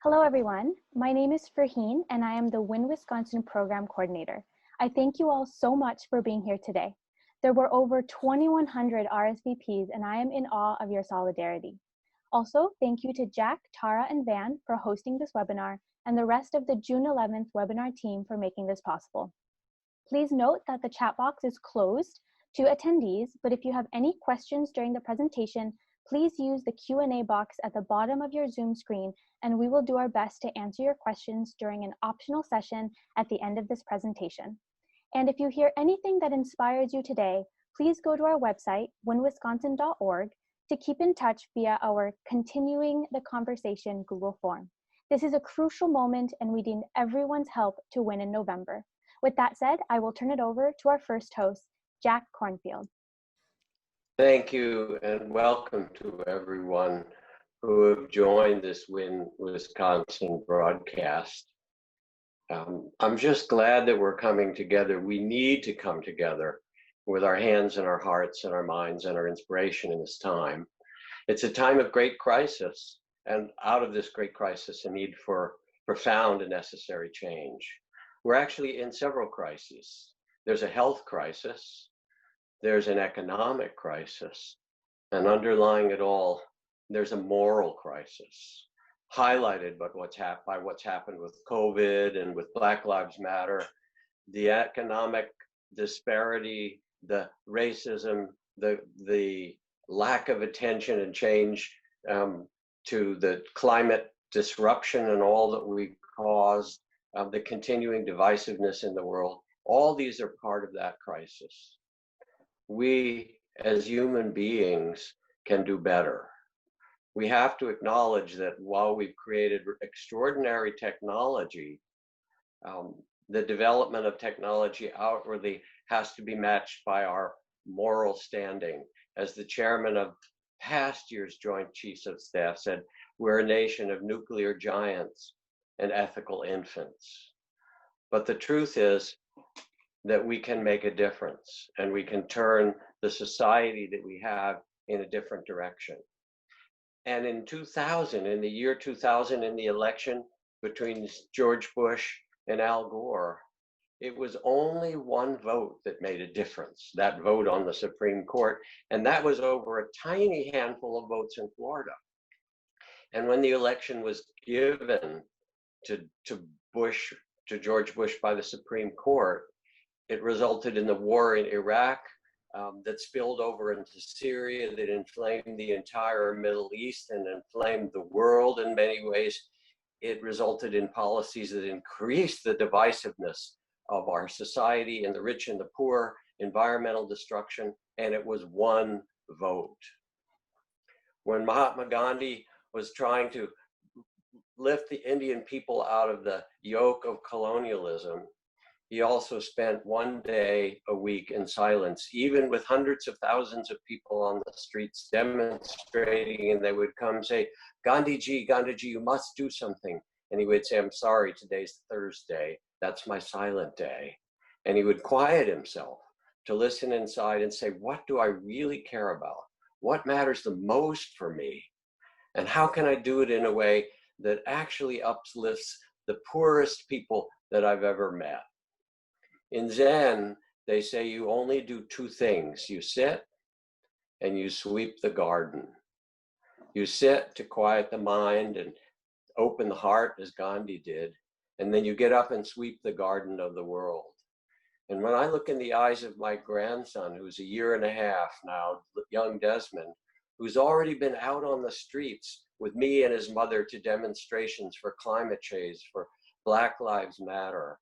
Hello, everyone. My name is Farheen, and I am the WinWisconsin Program Coordinator. I thank you all so much for being here today. There were over 2,100 RSVPs, and I am in awe of your solidarity. Also, thank you to Jack, Tara, and Van for hosting this webinar, and the rest of the June 11th webinar team for making this possible. Please note that the chat box is closed to attendees, but if you have any questions during the presentation, please use the Q&A box at the bottom of your Zoom screen, and we will do our best to answer your questions during an optional session at the end of this presentation. And if you hear anything that inspires you today, please go to our website, winwisconsin.org, to keep in touch via our Continuing the Conversation Google form. This is a crucial moment, and we need everyone's help to win in November. With that said, I will turn it over to our first host, Jack Kornfield. Thank you, and welcome to everyone who have joined this WinWisconsin broadcast. I'm just glad that we're coming together. We need to come together with our hands and our hearts and our minds and our inspiration in this time. It's a time of great crisis, and out of this great crisis, a need for profound and necessary change. We're actually in several crises. There's a health crisis. There's an economic crisis, and underlying it all, there's a moral crisis, highlighted by what's happened with COVID and with Black Lives Matter, the economic disparity, the racism, the lack of attention and change to the climate disruption and all that we caused, the continuing divisiveness in the world. All these are part of that crisis. We, as human beings, can do better. We have to acknowledge that while we've created extraordinary technology, the development of technology outwardly has to be matched by our moral standing. As the chairman of past year's Joint Chiefs of Staff said, we're a nation of nuclear giants and ethical infants. But the truth is, that we can make a difference and we can turn the society that we have in a different direction. And in 2000, in the year 2000, in the election between George Bush and Al Gore, it was only one vote that made a difference, that vote on the Supreme Court. And that was over a tiny handful of votes in Florida. And when the election was given to George Bush by the Supreme Court, it resulted in the war in Iraq that spilled over into Syria, that inflamed the entire Middle East and inflamed the world in many ways. It resulted in policies that increased the divisiveness of our society and the rich and the poor, environmental destruction, and it was one vote. When Mahatma Gandhi was trying to lift the Indian people out of the yoke of colonialism, he also spent one day a week in silence, even with hundreds of thousands of people on the streets demonstrating, and they would come say, Gandhiji, Gandhiji, you must do something. And he would say, I'm sorry, today's Thursday. That's my silent day. And he would quiet himself to listen inside and say, what do I really care about? What matters the most for me? And how can I do it in a way that actually uplifts the poorest people that I've ever met? In Zen, they say you only do two things. You sit and you sweep the garden. You sit to quiet the mind and open the heart, as Gandhi did, and then you get up and sweep the garden of the world. And when I look in the eyes of my grandson, who's a year and a half now, young Desmond, who's already been out on the streets with me and his mother to demonstrations for climate change, for Black Lives Matter,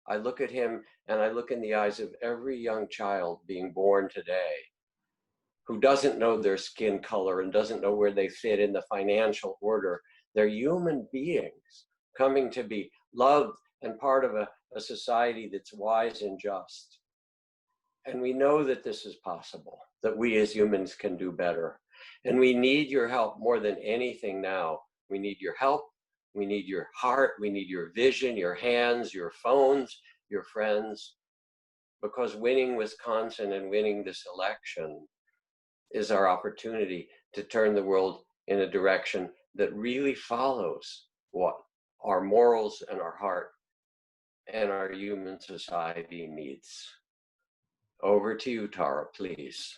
I look at him and I look in the eyes of every young child being born today who doesn't know their skin color and doesn't know where they fit in the financial order. They're human beings coming to be loved and part of a society that's wise and just. And we know that this is possible, that we as humans can do better. And we need your help more than anything now. We need your help. We need your heart, we need your vision, your hands, your phones, your friends, because winning Wisconsin and winning this election is our opportunity to turn the world in a direction that really follows what our morals and our heart and our human society needs. Over to you, Tara, please.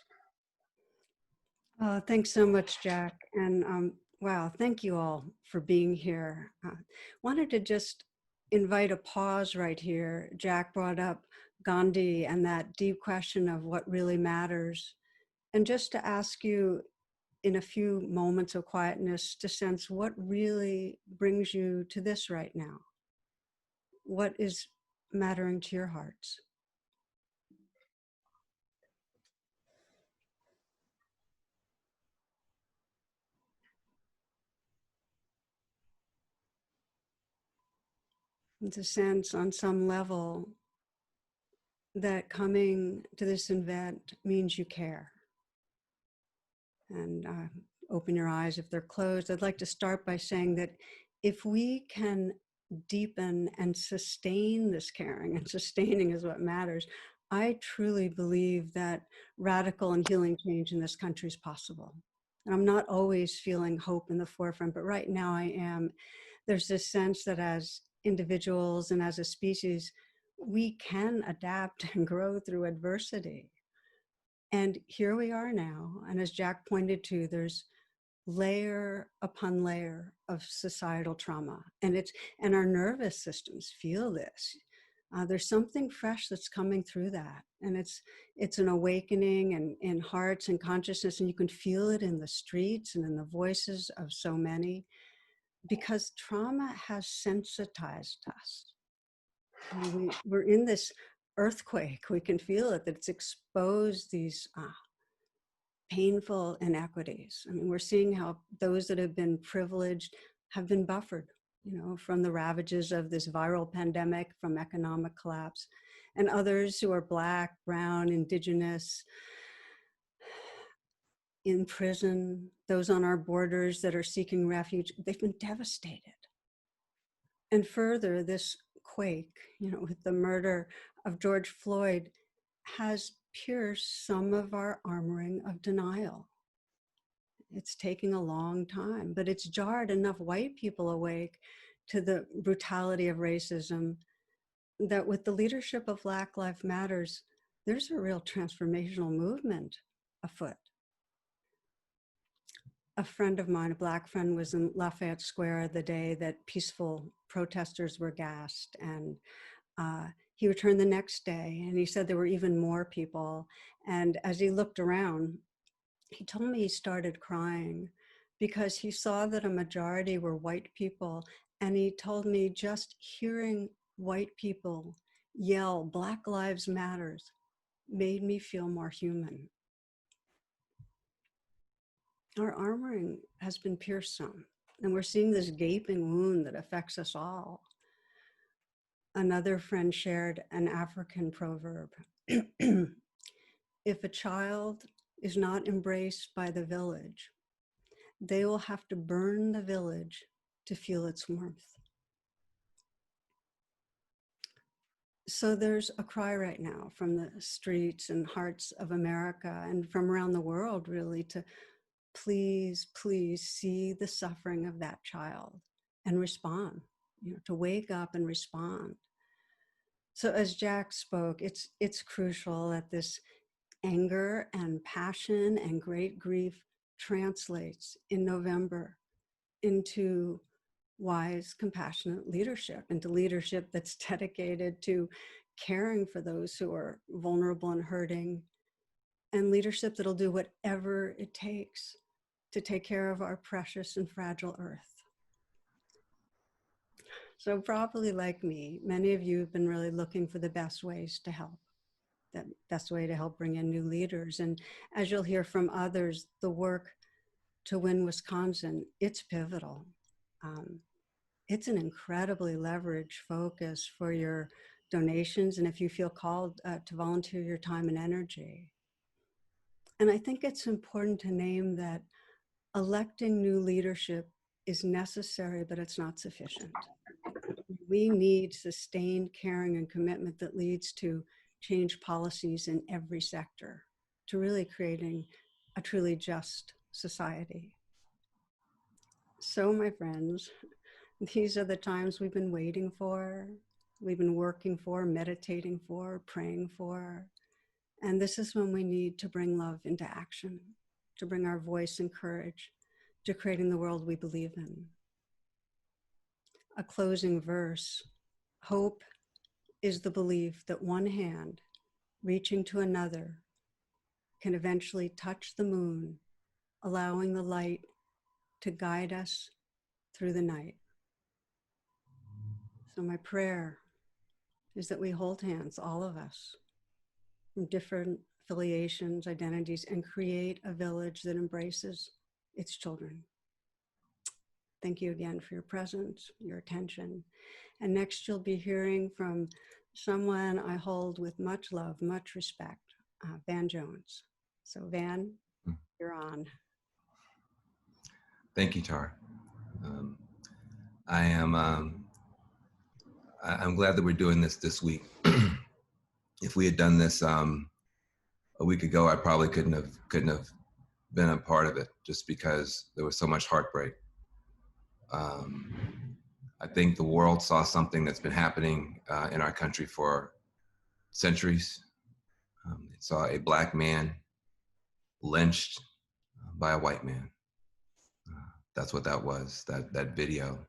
Oh, thanks so much, Jack. And wow, thank you all for being here. Wanted to just invite a pause right here. Jack brought up Gandhi and that deep question of what really matters. And just to ask you in a few moments of quietness to sense what really brings you to this right now. What is mattering to your hearts? And to sense on some level that coming to this event means you care. And open your eyes if they're closed. I'd like to start by saying that if we can deepen and sustain this caring, and sustaining is what matters, I truly believe that radical and healing change in this country is possible. And I'm not always feeling hope in the forefront, but right now I am. There's this sense that as individuals and as a species, we can adapt and grow through adversity. And here we are now. And as Jack pointed to, there's layer upon layer of societal trauma. And our nervous systems feel this. There's something fresh that's coming through that. And it's an awakening in hearts and consciousness. And you can feel it in the streets and in the voices of so many, because trauma has sensitized us. We're in this earthquake. We can feel it, that it's exposed these painful inequities. I mean, we're seeing how those that have been privileged have been buffered, from the ravages of this viral pandemic, from economic collapse, and others who are Black, brown, Indigenous, in prison, those on our borders that are seeking refuge, they've been devastated. And further, this quake, with the murder of George Floyd, has pierced some of our armoring of denial. It's taking a long time, but it's jarred enough white people awake to the brutality of racism that with the leadership of Black Lives Matters, there's a real transformational movement afoot. A friend of mine, a Black friend, was in Lafayette Square the day that peaceful protesters were gassed, and he returned the next day, and he said there were even more people. And as he looked around, he told me he started crying because he saw that a majority were white people. And he told me just hearing white people yell, "Black Lives Matters," made me feel more human. Our armoring has been pierced some, and we're seeing this gaping wound that affects us all. Another friend shared an African proverb. If a child is not embraced by the village, they will have to burn the village to feel its warmth. So there's a cry right now from the streets and hearts of America and from around the world, really, to please, please see the suffering of that child and respond, to wake up and respond. So as Jack spoke, it's crucial that this anger and passion and great grief translates in November into wise, compassionate leadership, into leadership that's dedicated to caring for those who are vulnerable and hurting, and leadership that'll do whatever it takes to take care of our precious and fragile earth. So probably like me, many of you have been really looking for the best ways to help, the best way to help bring in new leaders. And as you'll hear from others, the work to Win Wisconsin, it's pivotal. It's an incredibly leveraged focus for your donations, and if you feel called to volunteer your time and energy. And I think it's important to name that electing new leadership is necessary, but it's not sufficient. We need sustained caring and commitment that leads to change policies in every sector, to really creating a truly just society. So my friends, These are the times we've been waiting for, we've been working for, meditating for, praying for. And this is when we need to bring love into action, to bring our voice and courage to creating the world we believe in. A closing verse: hope is the belief that one hand reaching to another can eventually touch the moon, allowing the light to guide us through the night. So my prayer is that we hold hands, all of us, from different affiliations, identities, and create a village that embraces its children. Thank you again for your presence, your attention. And next you'll be hearing from someone I hold with much love, much respect, Van Jones. So Van, you're on. Thank you, Tara. I'm glad that we're doing this week. If we had done this a week ago, I probably couldn't have been a part of it, just because there was so much heartbreak. I think the world saw something that's been happening in our country for centuries. It saw a Black man lynched by a white man. That's what that was, that video.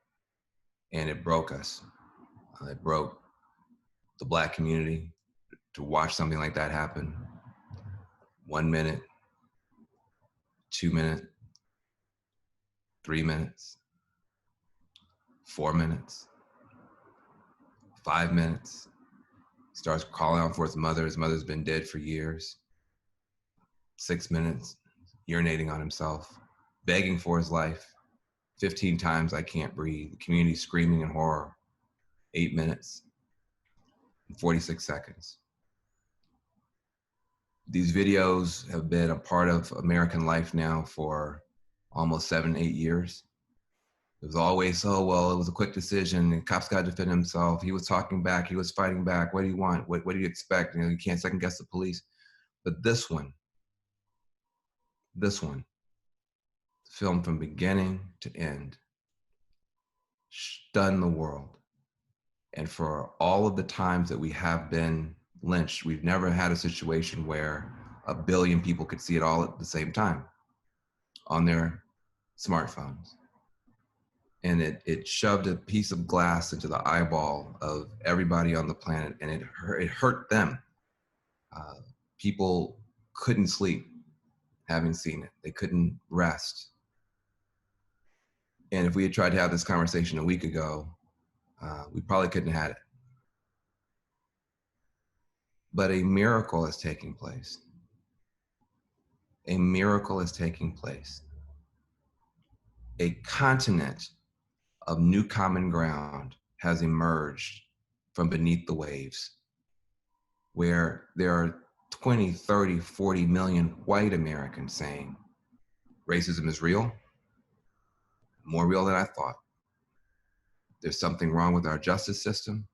And it broke us. It broke the Black community to watch something like that happen. 1 minute, 2 minutes, 3 minutes, 4 minutes, 5 minutes. He starts calling out for his mother. His mother's been dead for years. 6 minutes, urinating on himself, begging for his life. 15 times, I can't breathe. The community screaming in horror. 8 minutes, 46 seconds. These videos have been a part of American life now for almost 7, 8 years. It was always, oh, well, it was a quick decision. The cops got to defend himself. He was talking back. He was fighting back. What do you want? What do you expect? You can't second guess the police. But this one, filmed from beginning to end, stunned the world. And for all of the times that we have been lynched, we've never had a situation where 1 billion people could see it all at the same time on their smartphones. And it shoved a piece of glass into the eyeball of everybody on the planet, and it hurt them. People couldn't sleep having seen it. They couldn't rest. And if we had tried to have this conversation a week ago, we probably couldn't have had it. But a miracle is taking place. A miracle is taking place. A continent of new common ground has emerged from beneath the waves, where there are 20, 30, 40 million white Americans saying racism is real, more real than I thought. There's something wrong with our justice system.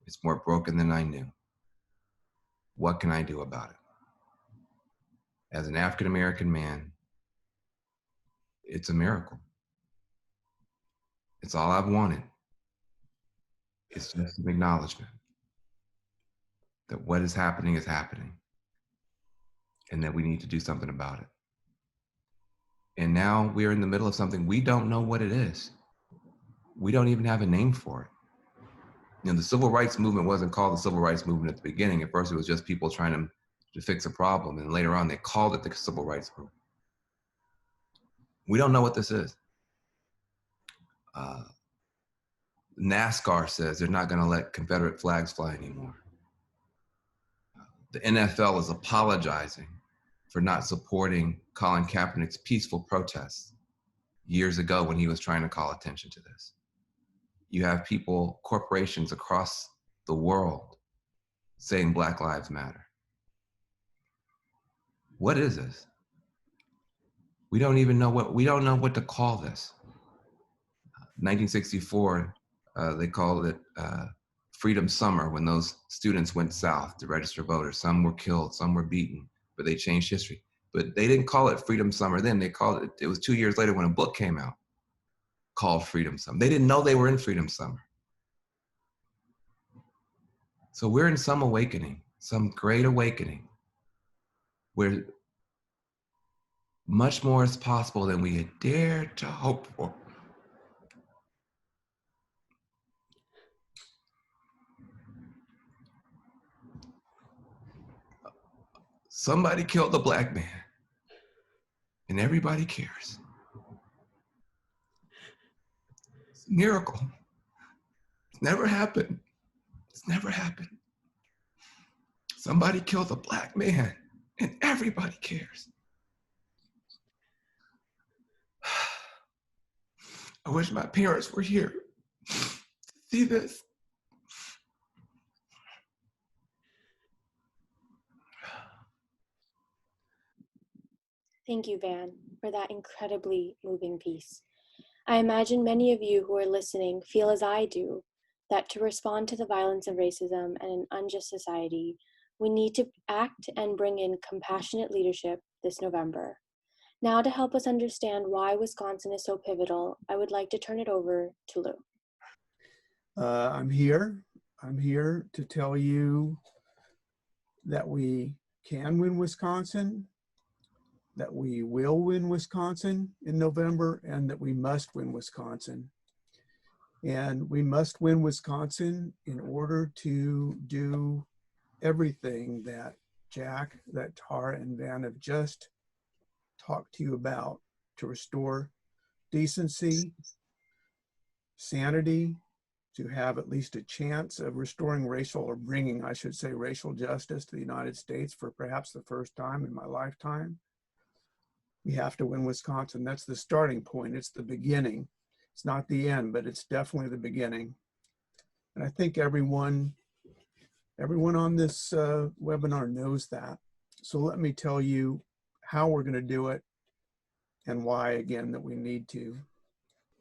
It's more broken than I knew. What can I do about it? As an African-American man, it's a miracle. It's all I've wanted. It's just an acknowledgement that what is happening, and that we need to do something about it. And now we're in the middle of something we don't know what it is. We don't even have a name for it. The civil rights movement wasn't called the civil rights movement at the beginning. At first, it was just people trying to fix a problem. And later on, they called it the civil rights movement. We don't know what this is. NASCAR says they're not going to let Confederate flags fly anymore. The NFL is apologizing for not supporting Colin Kaepernick's peaceful protests years ago when he was trying to call attention to this. You have people, corporations across the world saying Black Lives Matter. What is this? We don't know what to call this. 1964, they called it Freedom Summer when those students went south to register voters. Some were killed, some were beaten, but they changed history. But they didn't call it Freedom Summer then. They called it was 2 years later when a book came out called Freedom Summer. They didn't know they were in Freedom Summer. So we're in some awakening, some great awakening, where much more is possible than we had dared to hope for. Somebody killed a black man, and everybody cares. It's a miracle. It's never happened. It's never happened. Somebody killed a black man, and everybody cares. I wish my parents were here to see this. Thank you, Van, for that incredibly moving piece. I imagine many of you who are listening feel as I do, that to respond to the violence of racism and an unjust society, we need to act and bring in compassionate leadership this November. Now, to help us understand why Wisconsin is so pivotal, I would like to turn it over to Lou. I'm here to tell you that we can win Wisconsin, that we will win Wisconsin in November, and that we must win Wisconsin. And we must win Wisconsin in order to do everything that Jack, that Tara, and Van have just talked to you about, to restore decency, sanity, to have at least a chance of restoring racial, or bringing, I should say, racial justice to the United States for perhaps the first time in my lifetime. We have to win Wisconsin. That's the starting point. It's the beginning. It's not the end, but it's definitely the beginning. And I think everyone on this webinar knows that. So let me tell you how we're going to do it and why, again, that we need to.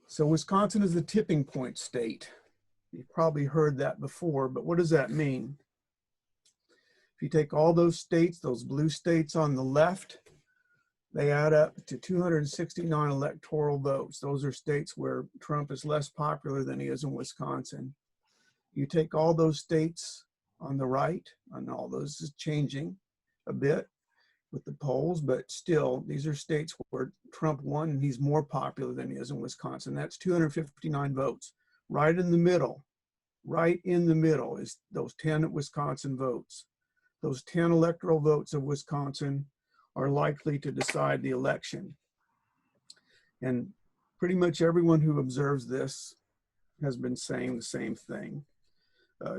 So Wisconsin is the tipping point state. You've probably heard that before, but what does that mean? If you take all those states, those blue states on the left, they add up to 269 electoral votes. Those are states where Trump is less popular than he is in Wisconsin. You take all those states on the right, and all those is changing a bit with the polls, but still, these are states where Trump won and he's more popular than he is in Wisconsin. That's 259 votes. Right in the middle is those 10 Wisconsin votes. Those 10 electoral votes of Wisconsin are likely to decide the election. And pretty much everyone who observes this has been saying the same thing.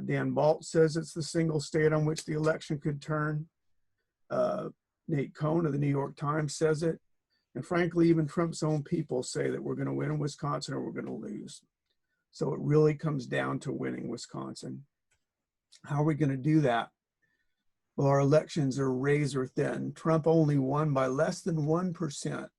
Dan Balt says it's the single state on which the election could turn. Nate Cohn of the New York Times says it. And frankly, even Trump's own people say that we're going to win in Wisconsin or we're going to lose. So it really comes down to winning Wisconsin. How are we going to do that? Well, our elections are razor thin. Trump only won by less than 1%,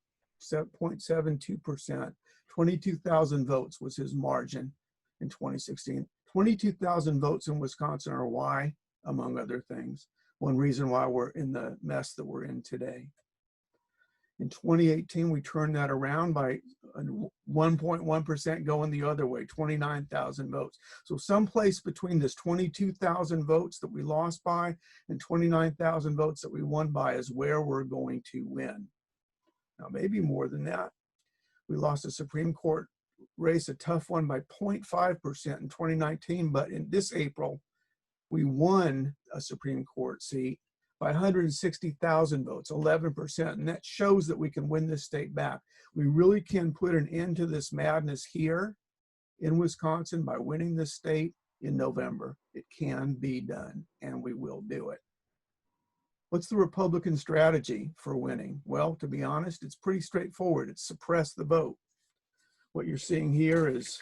0.72%. 22,000 votes was his margin in 2016. 22,000 votes in Wisconsin are why, among other things, one reason why we're in the mess that we're in today. In 2018, we turned that around by 1.1% going the other way, 29,000 votes. So someplace between this 22,000 votes that we lost by and 29,000 votes that we won by is where we're going to win. Now, maybe more than that. We lost a Supreme Court race, a tough one, by 0.5% in 2019, but in this April, we won a Supreme Court seat by 160,000 votes, 11%, and that shows that we can win this state back. We really can put an end to this madness here in Wisconsin by winning this state in November. It can be done, and we will do it. What's the Republican strategy for winning? Well, to be honest, it's pretty straightforward. It's suppress the vote. What you're seeing here is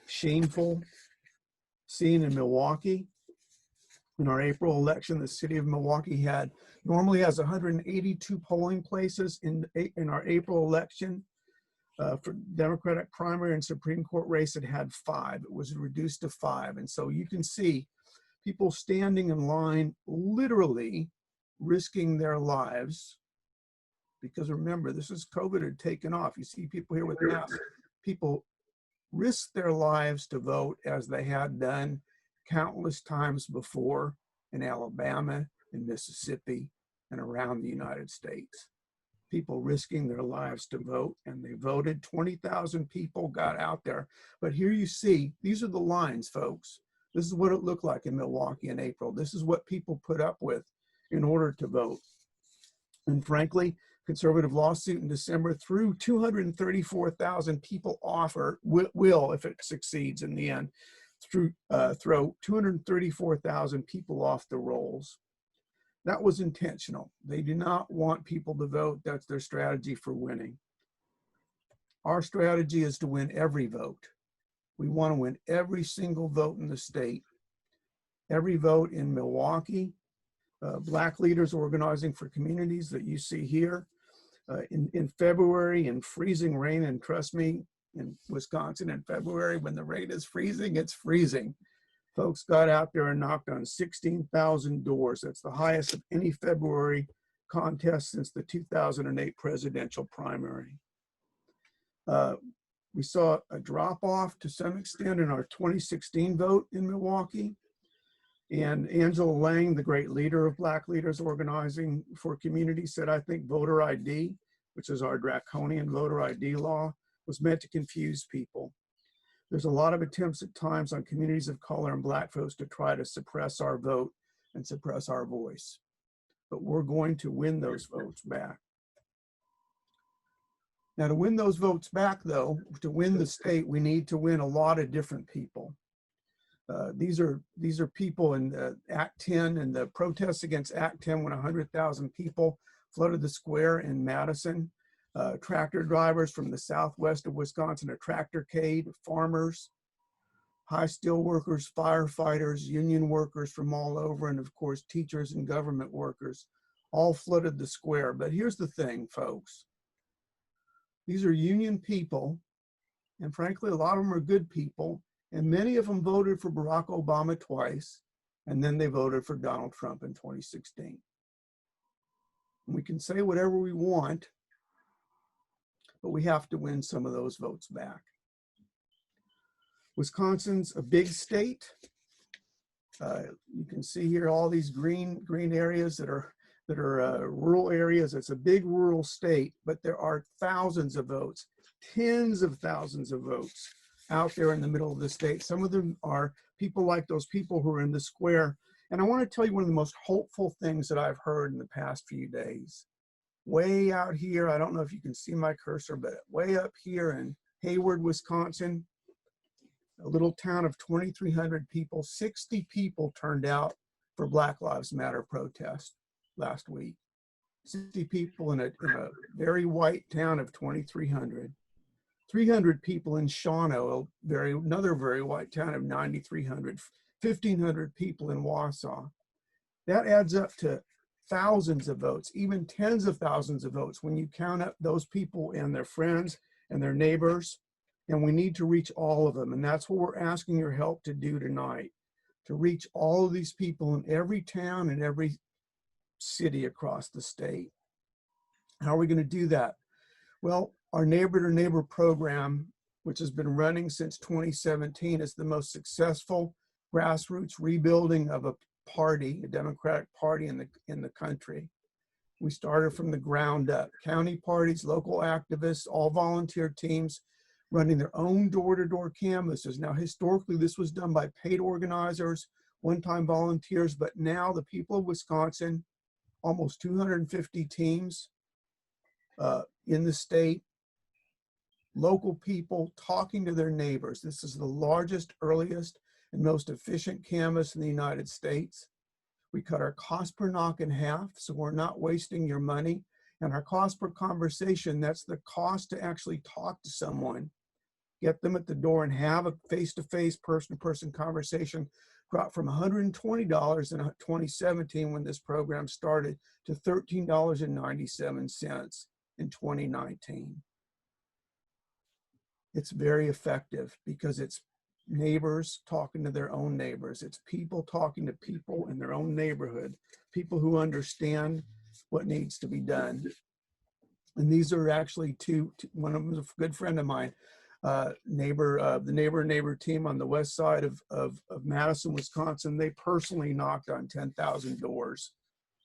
shameful scene in Milwaukee. In our April election, the city of Milwaukee normally has 182 polling places in our April election. For Democratic primary and Supreme Court race, it had 5. It was reduced to 5. And so you can see people standing in line, literally risking their lives, because remember, this is COVID had taken off. You see people here with masks, people risked their lives to vote as they had done countless times before in Alabama and Mississippi and around the United States. People risking their lives to vote, and they voted. 20,000 people got out there. But here you see, these are the lines, folks. This is what it looked like in Milwaukee in April. This is what people put up with in order to vote. And frankly, conservative lawsuit in December threw 234,000 people off, or will, if it succeeds in the end, throw 234,000 people off the rolls. That was intentional. They do not want people to vote. That's their strategy for winning. Our strategy is to win every vote. We want to win every single vote in the state. Every vote in Milwaukee, Black leaders organizing for communities that you see here. In February, in freezing rain, and trust me, in Wisconsin in February, when the rain is freezing, it's freezing. Folks got out there and knocked on 16,000 doors. That's the highest of any February contest since the 2008 presidential primary. We saw a drop off to some extent in our 2016 vote in Milwaukee. And Angela Lang, the great leader of Black leaders organizing for community, said, I think voter ID, which is our draconian voter ID law, was meant to confuse people. There's a lot of attempts at times on communities of color and Black folks to try to suppress our vote and suppress our voice. But we're going to win those votes back. Now, to win those votes back, though, to win the state, we need to win a lot of different people. These are people in Act 10 and the protests against Act 10 when 100,000 people flooded the square in Madison. Tractor drivers from the southwest of Wisconsin, a tractorcade, farmers, high steel workers, firefighters, union workers from all over, and of course, teachers and government workers all flooded the square. But here's the thing, folks. These are union people, and frankly, a lot of them are good people, and many of them voted for Barack Obama twice, and then they voted for Donald Trump in 2016. And we can say whatever we want, but we have to win some of those votes back. Wisconsin's a big state. You can see here all these green areas that are rural areas. It's a big rural state, but there are thousands of votes, tens of thousands of votes out there in the middle of the state. Some of them are people like those people who are in the square. And I want to tell you one of the most hopeful things that I've heard in the past few days. Way out here, I don't know if you can see my cursor, but way up here in Hayward, Wisconsin, a little town of 2,300 people, 60 people turned out for Black Lives Matter protest last week. 60 people in a very white town of 2,300. 300 people in Shawano, another very white town of 9,300. 1,500 people in Wausau. That adds up to thousands of votes, even tens of thousands of votes when you count up those people and their friends and their neighbors. And we need to reach all of them. And that's what we're asking your help to do tonight, to reach all of these people in every town and every city across the state. How are we going to do that? Well, our Neighbor to Neighbor program, which has been running since 2017, is the most successful grassroots rebuilding of a party, a Democratic Party in the country. We started from the ground up. County parties, local activists, all volunteer teams running their own door-to-door canvases. Now, historically, this was done by paid organizers, one-time volunteers, but now the people of Wisconsin, almost 250 teams in the state, local people talking to their neighbors. This is the largest, earliest, and most efficient canvas in the United States. We cut our cost per knock in half, so we're not wasting your money. And our cost per conversation, that's the cost to actually talk to someone, get them at the door and have a face-to-face, person-to-person conversation, dropped from $120 in 2017 when this program started to $13.97 in 2019. It's very effective because it's neighbors talking to their own neighbors. It's people talking to people in their own neighborhood, people who understand what needs to be done. And these are actually one of them is a good friend of mine, the neighbor team on the west side of Madison, Wisconsin, they personally knocked on 10,000 doors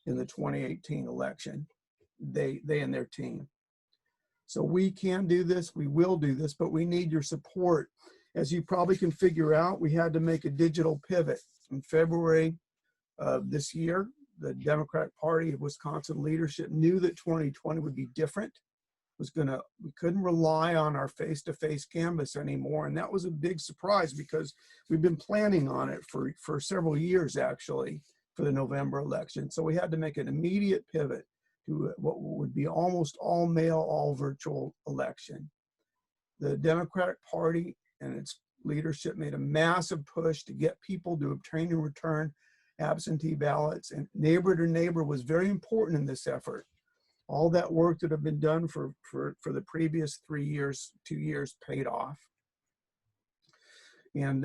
in the 2018 election. They and their team. So we can do this, we will do this, but we need your support. As you probably can figure out, we had to make a digital pivot. In February of this year, the Democratic Party of Wisconsin leadership knew that 2020 would be different. We couldn't rely on our face-to-face canvas anymore. And that was a big surprise because we've been planning on it for several years, actually, for the November election. So we had to make an immediate pivot to what would be almost all mail, all virtual election. The Democratic Party and its leadership made a massive push to get people to obtain and return absentee ballots, and neighbor to neighbor was very important in this effort. All that work that had been done for the previous 2 years paid off. And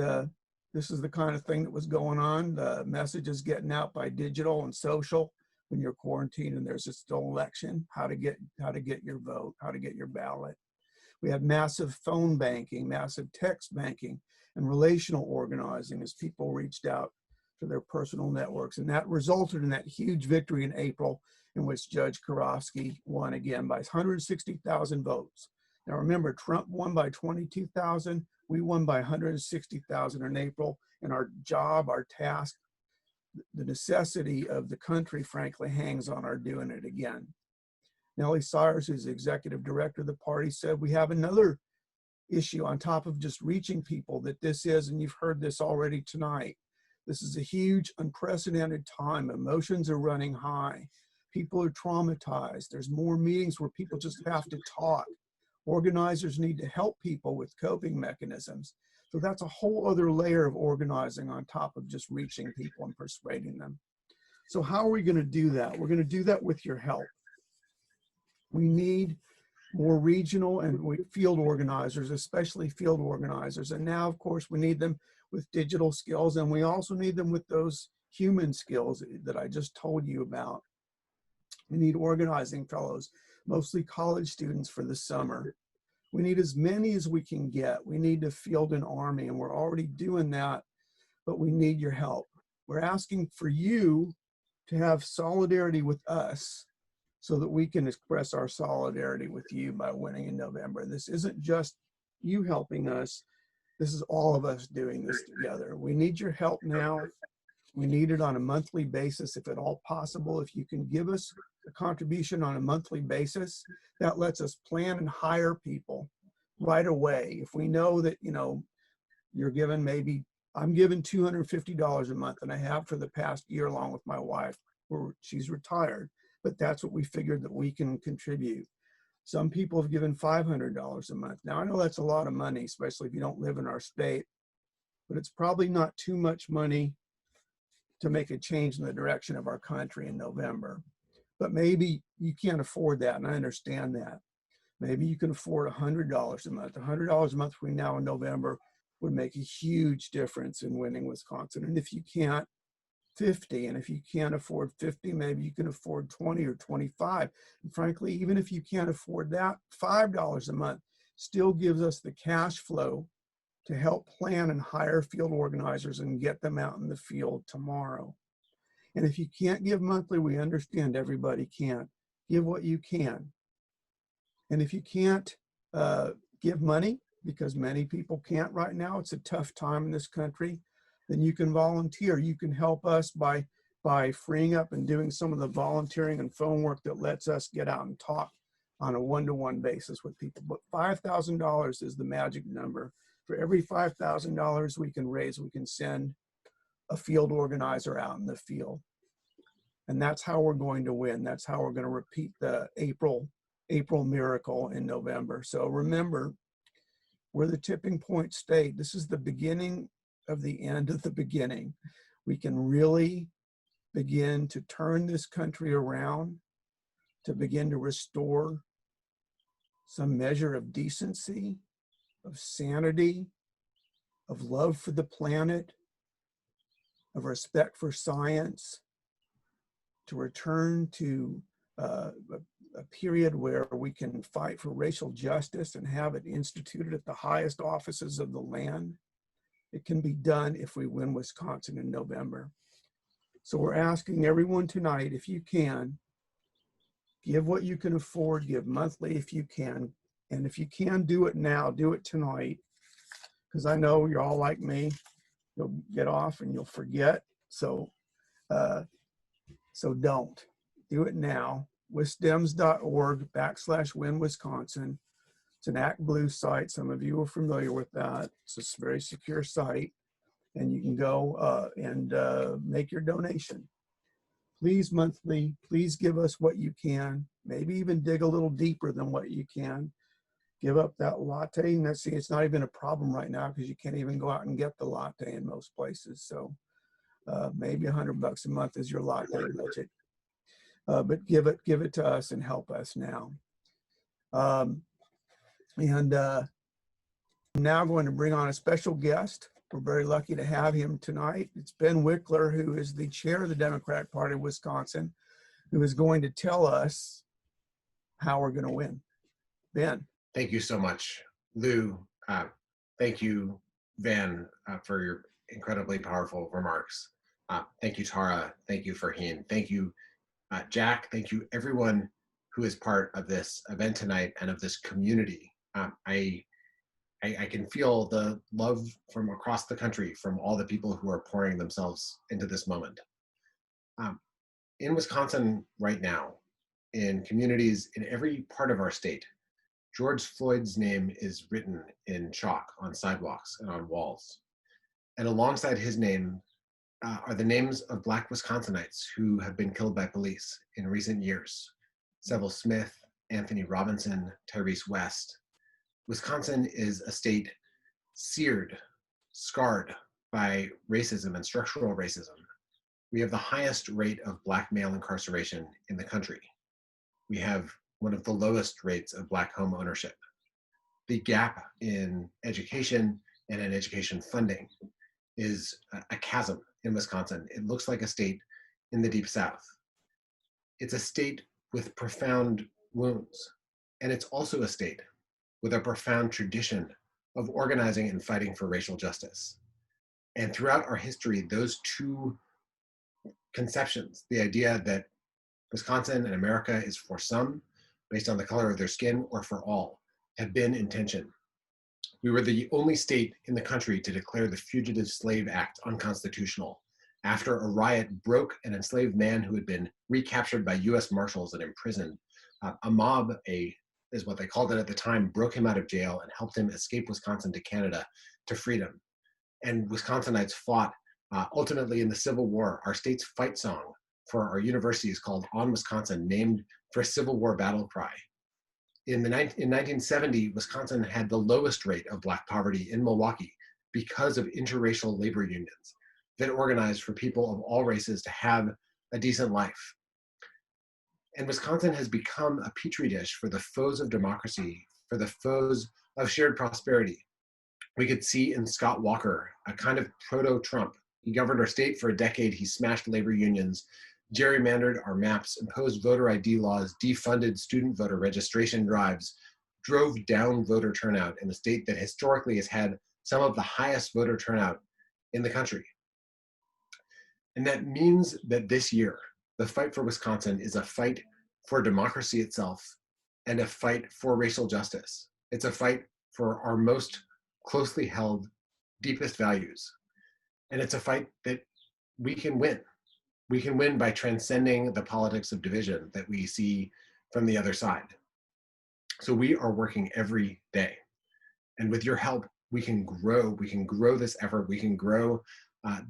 this is the kind of thing that was going on. The messages getting out by digital and social when you're quarantined and there's a still election, how to get your vote, how to get your ballot. We had massive phone banking, massive text banking, and relational organizing as people reached out to their personal networks. And that resulted in that huge victory in April in which Judge Korofsky won again by 160,000 votes. Now remember, Trump won by 22,000. We won by 160,000 in April. And our job, our task, the necessity of the country, frankly, hangs on our doing it again. Nellie Sires, who's the executive director of the party, said we have another issue on top of just reaching people that this is, and you've heard this already tonight, this is a huge, unprecedented time. Emotions are running high. People are traumatized. There's more meetings where people just have to talk. Organizers need to help people with coping mechanisms. So that's a whole other layer of organizing on top of just reaching people and persuading them. So how are we going to do that? We're going to do that with your help. We need more regional and field organizers, especially field organizers. And now, of course, we need them with digital skills, and we also need them with those human skills that I just told you about. We need organizing fellows, mostly college students for the summer. We need as many as we can get. We need to field an army, and we're already doing that, but we need your help. We're asking for you to have solidarity with us so that we can express our solidarity with you by winning in November. This isn't just you helping us. This is all of us doing this together. We need your help now. We need it on a monthly basis, if at all possible. If you can give us a contribution on a monthly basis, that lets us plan and hire people right away. If we know that, you're given I'm given $250 a month, and I have for the past year along with my wife, where she's retired. But that's what we figured that we can contribute. Some people have given $500 a month. Now I know that's a lot of money, especially if you don't live in our state, but it's probably not too much money to make a change in the direction of our country in November. But maybe you can't afford that, and I understand that. Maybe you can afford $100 a month. $100 a month between now and November would make a huge difference in winning Wisconsin. And if you can't, 50, and if you can't afford 50, maybe you can afford 20 or 25. And frankly, even if you can't afford that, $5 a month still gives us the cash flow to help plan and hire field organizers and get them out in the field tomorrow. And if you can't give monthly, we understand everybody can't. Give what you can. And if you can't give money, because many people can't right now, it's a tough time in this country, then you can volunteer. You can help us by freeing up and doing some of the volunteering and phone work that lets us get out and talk on a one-to-one basis with people. But $5,000 is the magic number. For every $5,000 we can raise, we can send a field organizer out in the field. And that's how we're going to win. That's how we're going to repeat the April miracle in November. So remember, we're the tipping point state. This is the beginning of the end of the beginning. We can really begin to turn this country around, to begin to restore some measure of decency, of sanity, of love for the planet, of respect for science, to return to a period where we can fight for racial justice and have it instituted at the highest offices of the land. It can be done if we win Wisconsin in November. So we're asking everyone tonight, if you can, give what you can afford, give monthly if you can. And if you can do it now, do it tonight. Because I know you're all like me. You'll get off and you'll forget. So don't. Do it now. wisdems.org/WinWisconsin. It's an ActBlue site. Some of you are familiar with that. It's a very secure site. And you can go and make your donation. Please, monthly, please give us what you can. Maybe even dig a little deeper than what you can. Give up that latte. And see, it's not even a problem right now because you can't even go out and get the latte in most places. So maybe $100 a month is your latte budget. But give it to us and help us now. I'm now going to bring on a special guest. We're very lucky to have him tonight. It's Ben Wickler, who is the chair of the Democratic Party of Wisconsin, who is going to tell us how we're going to win. Ben. Thank you so much, Lou. Thank you, Van, for your incredibly powerful remarks. Thank you, Tara. Thank you, Farheen. Thank you, Jack. Thank you, everyone who is part of this event tonight and of this community. I can feel the love from across the country from all the people who are pouring themselves into this moment. In Wisconsin right now, in communities in every part of our state, George Floyd's name is written in chalk on sidewalks and on walls. And alongside his name are the names of Black Wisconsinites who have been killed by police in recent years. Seville Smith, Anthony Robinson, Tyrese West. Wisconsin is a state seared, scarred by racism and structural racism. We have the highest rate of Black male incarceration in the country. We have one of the lowest rates of Black home ownership. The gap in education and in education funding is a chasm in Wisconsin. It looks like a state in the Deep South. It's a state with profound wounds, and it's also a state with a profound tradition of organizing and fighting for racial justice. And throughout our history, those two conceptions, the idea that Wisconsin and America is for some, based on the color of their skin, or for all, have been in tension. We were the only state in the country to declare the Fugitive Slave Act unconstitutional after a riot broke an enslaved man who had been recaptured by US Marshals and imprisoned. A mob, is what they called it at the time, broke him out of jail and helped him escape Wisconsin to Canada to freedom. And Wisconsinites fought ultimately in the Civil War. Our state's fight song for our university is called On Wisconsin, named for a Civil War battle cry. In 1970, Wisconsin had the lowest rate of Black poverty in Milwaukee because of interracial labor unions that organized for people of all races to have a decent life. And Wisconsin has become a petri dish for the foes of democracy, for the foes of shared prosperity. We could see in Scott Walker a kind of proto-Trump. He governed our state for a decade. He smashed labor unions, gerrymandered our maps, imposed voter ID laws, defunded student voter registration drives, drove down voter turnout in a state that historically has had some of the highest voter turnout in the country. And that means that this year, the fight for Wisconsin is a fight for democracy itself and a fight for racial justice. It's a fight for our most closely held, deepest values. And it's a fight that we can win. We can win by transcending the politics of division that we see from the other side. So we are working every day. And with your help, we can grow this effort, we can grow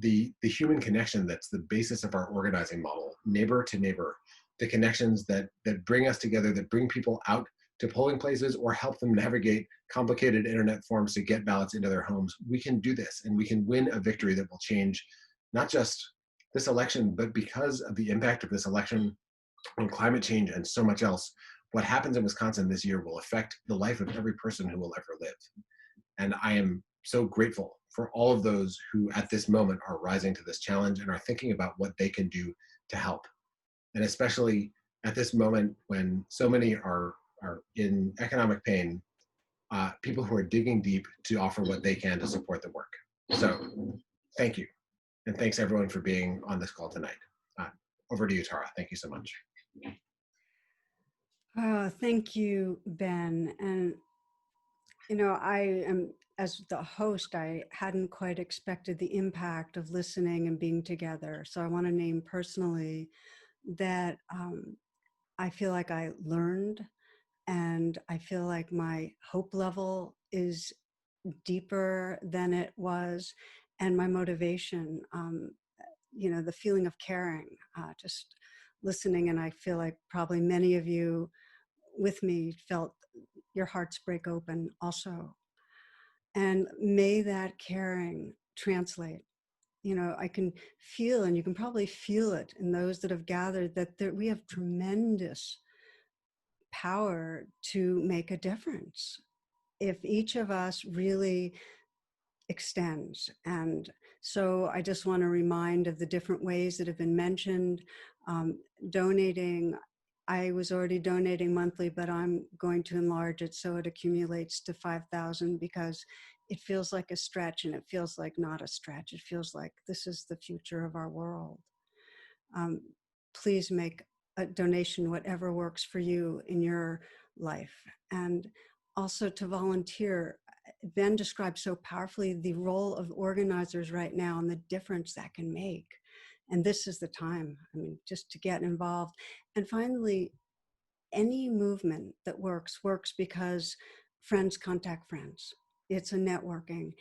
the human connection that's the basis of our organizing model, neighbor to neighbor, the connections that bring us together, that bring people out to polling places or help them navigate complicated internet forms to get ballots into their homes. We can do this, and we can win a victory that will change not just this election, but because of the impact of this election on climate change and so much else, what happens in Wisconsin this year will affect the life of every person who will ever live. And I am so grateful for all of those who at this moment are rising to this challenge and are thinking about what they can do to help. And especially at this moment when so many are in economic pain, people who are digging deep to offer what they can to support the work. So thank you. And thanks everyone for being on this call tonight. Over to you, Tara. Thank you so much. Thank you, Ben. And, you know, I am, as the host, I hadn't quite expected the impact of listening and being together. So I want to name personally that I feel like I learned, and I feel like my hope level is deeper than it was, and my motivation, you know, the feeling of caring, just listening. And I feel like probably many of you with me felt your hearts break open also. And may that caring translate. You know, I can feel, and you can probably feel it in those that have gathered, that we have tremendous power to make a difference if each of us really extends. And so I just want to remind of the different ways that have been mentioned. Donating, I was already donating monthly, but I'm going to enlarge it so it accumulates to 5,000, because it feels like a stretch, and it feels like not a stretch. It feels like this is the future of our world. Please make a donation, whatever works for you in your life. And also to volunteer. Ben described so powerfully the role of organizers right now and the difference that can make. And this is the time, I mean, just to get involved. And finally, any movement that works because friends contact friends. It's a networking.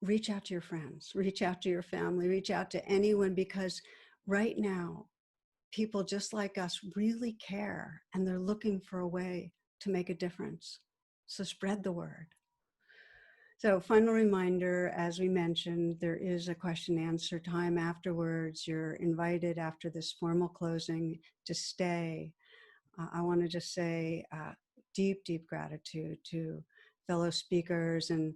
Reach out to your friends, reach out to your family, reach out to anyone, because right now, people just like us really care, and they're looking for a way to make a difference. So spread the word. So final reminder, as we mentioned, there is a question and answer time afterwards. You're invited after this formal closing to stay. I want to just say deep, deep gratitude to fellow speakers, and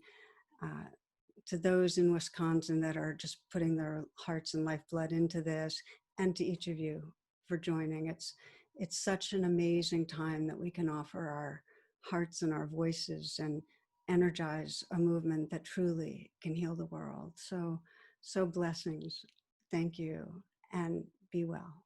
to those in Wisconsin that are just putting their hearts and lifeblood into this, and to each of you for joining. It's such an amazing time that we can offer our hearts and our voices and energize a movement that truly can heal the world. So blessings. Thank you, and be well.